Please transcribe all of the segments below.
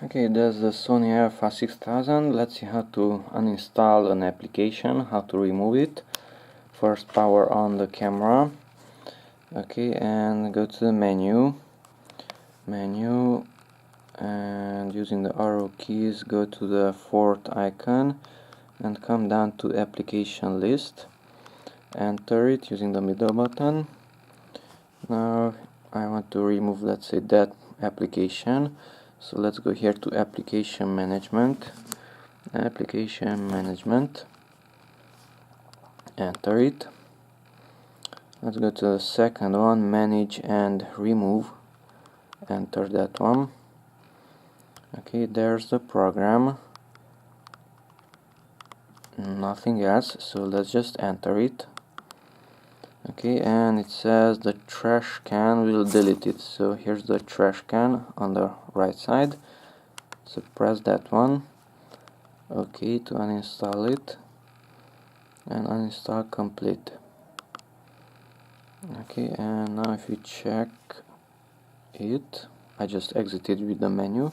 Okay, there's the Sony A6000. Let's see how to uninstall an application, how to remove it. First, power on the camera. Okay, and go to the menu, and using the arrow keys go to the fourth icon and come down to application list. Enter it using the middle button. Now I want to remove, let's say, that application. So let's go here to application management, enter it. Let's go to the second one, manage and remove, enter that one. Okay, there's the program, nothing else, so let's just enter it. Okay, and it says the trash can will delete it, so here's the trash can on the right side, so press that one. Okay, to uninstall it, and uninstall complete. Okay, and now if you check it, I just exited with the menu.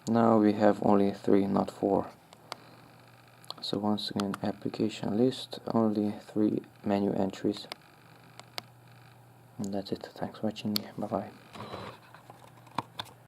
Now we have only 3, not 4. So once again, application list, only 3 menu entries. And that's it. Thanks for watching. Bye bye.